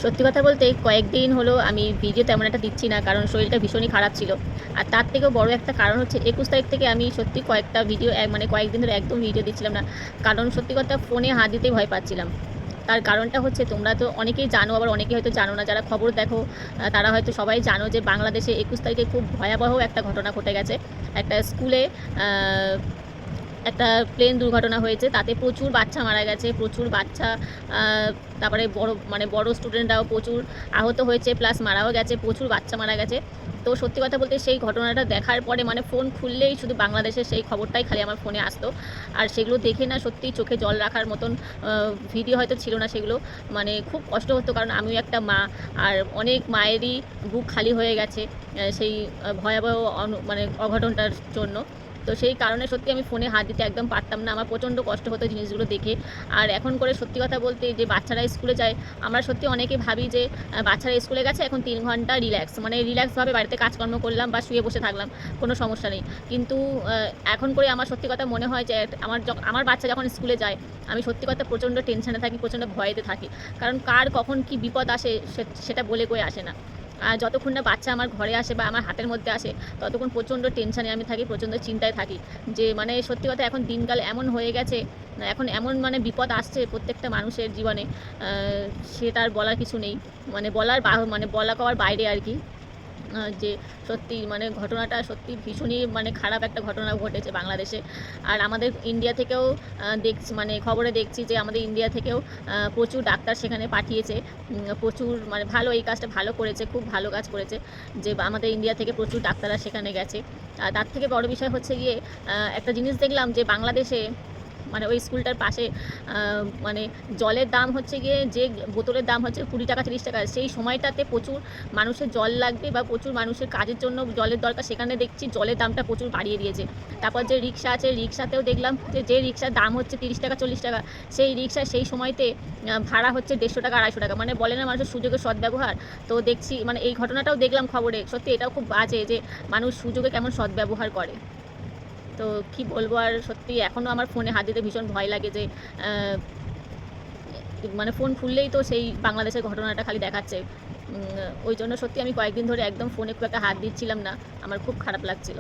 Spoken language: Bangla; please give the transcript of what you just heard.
সত্যি কথা বলতে কয়েকদিন হলো আমি ভিডিও তেমন একটা দিচ্ছি না, কারণ শরীরটা ভীষণই খারাপ ছিল। আর তার থেকেও বড় একটা কারণ হচ্ছে ২১ তারিখ থেকে আমি সত্যি কয়েকটা ভিডিও মানে কয়েকদিন ধরে একদম ভিডিও দিচ্ছিলাম না। কারণ সত্যি কথা ফোনে হাত দিতেই ভয় পাচ্ছিলাম। তার কারণটা হচ্ছে তোমরা তো অনেকেই জানো, আবার অনেকে হয়তো জানো না। যারা খবর দেখো তারা হয়তো সবাই জানো যে বাংলাদেশে ২১ তারিখে খুব ভয়াবহ একটা ঘটনা ঘটে গেছে। একটা স্কুলে একটা প্লেন দুর্ঘটনা হয়েছে, তাতে প্রচুর বাচ্চা মারা গেছে, প্রচুর বাচ্চা তারপরে বড় স্টুডেন্টরাও প্রচুর আহত হয়েছে, প্লাস মারাও গেছে, প্রচুর বাচ্চা মারা গেছে। তো সত্যি কথা বলতে সেই ঘটনাটা দেখার পরে মানে ফোন খুললেই শুধু বাংলাদেশের সেই খবরটাই খালি আমার ফোনে আসতো। আর সেগুলো দেখে না সত্যিই চোখে জল রাখার মতন ভিডিও হয়তো ছিল না সেগুলো। মানে খুব কষ্ট হতো, কারণ আমিও একটা মা। আর অনেক মায়েরই বুক খালি হয়ে গেছে সেই ভয়াবহ মানে অঘটনটার জন্য। তো সেই কারণে সত্যি আমি ফোনে হাত দিতে একদম পারতাম না, আমার প্রচণ্ড কষ্ট হতো জিনিসগুলো দেখে। আর এখন করে সত্যি কথা বলতে যে বাচ্চারা স্কুলে যায়, আমরা সত্যি অনেকে ভাবি যে বাচ্চারা স্কুলে গেছে এখন 3 ঘন্টা রিল্যাক্স, মানে রিল্যাক্সভাবে বাড়িতে কাজকর্ম করলাম বা শুয়ে বসে থাকলাম, কোনো সমস্যা নেই। কিন্তু এখন করে আমার সত্যি কথা মনে হয় যে আমার বাচ্চা যখন স্কুলে যায়, আমি সত্যি কথা প্রচণ্ড টেনশনে থাকি, প্রচণ্ড ভয়েতে থাকি। কারণ কার কখন কি বিপদ আসে সেটা বলে কয়ে আসে না। আর যতক্ষণ না বাচ্চা আমার ঘরে আসে বা আমার হাতের মধ্যে আসে, ততক্ষণ প্রচণ্ড টেনশানে আমি থাকি, প্রচণ্ড চিন্তায় থাকি। যে মানে সত্যি কথা এখন দিনকাল এমন হয়ে গেছে, এখন এমন মানে বিপদ আসছে প্রত্যেকটা মানুষের জীবনে, সেটা আর বলার কিছু নেই। মানে বলা কওয়ার বাইরে আর কি। যে সত্যি মানে ঘটনাটা সত্যি ভীষণই মানে খারাপ একটা ঘটনা ঘটেছে বাংলাদেশে। আর আমাদের ইন্ডিয়া থেকেও দেখছি, মানে খবরে দেখছি যে আমাদের ইন্ডিয়া থেকেও প্রচুর ডাক্তার সেখানে পাঠিয়েছে। প্রচুর মানে ভালো, এই কাজটা ভালো করেছে, খুব ভালো কাজ করেছে যে আমাদের ইন্ডিয়া থেকে প্রচুর ডাক্তাররা সেখানে গেছে। আর তার থেকে বড় বিষয় হচ্ছে গিয়ে একটা জিনিস দেখলাম যে বাংলাদেশে মানে ওই স্কুলটার পাশে মানে জলের দাম হচ্ছে গিয়ে, যে বোতলের দাম হচ্ছে 20 টাকা 30 টাকা, সেই সময়টাতে প্রচুর মানুষের জল লাগবে বা প্রচুর মানুষের কাজের জন্য জলের দরকার, সেখানে দেখছি জলের দামটা প্রচুর বাড়িয়ে দিয়েছে। তারপর যে রিক্সা আছে, রিক্সাতেও দেখলাম যে রিক্সার দাম হচ্ছে 30 টাকা 40 টাকা, সেই রিক্সা সেই সময়তে ভাড়া হচ্ছে 150 টাকা 250 টাকা। মানে বলে না মানুষের সুযোগের সদ্ব্যবহার। তো দেখছি মানে এই ঘটনাটাও দেখলাম খবরে, সত্যি এটাও খুব বাজে যে মানুষ সুযোগে কেমন সদ্ব্যবহার করে। তো কি বলবো আর, সত্যি এখনও আমার ফোনে হাত দিতে ভীষণ ভয় লাগে যে মানে ফোন খুললেই তো সেই বাংলাদেশের ঘটনাটা খালি দেখাচ্ছে। ওই জন্য সত্যি আমি কয়েকদিন ধরে একদম ফোনে খুব একটা হাত দিচ্ছিলাম না, আমার খুব খারাপ লাগছিল।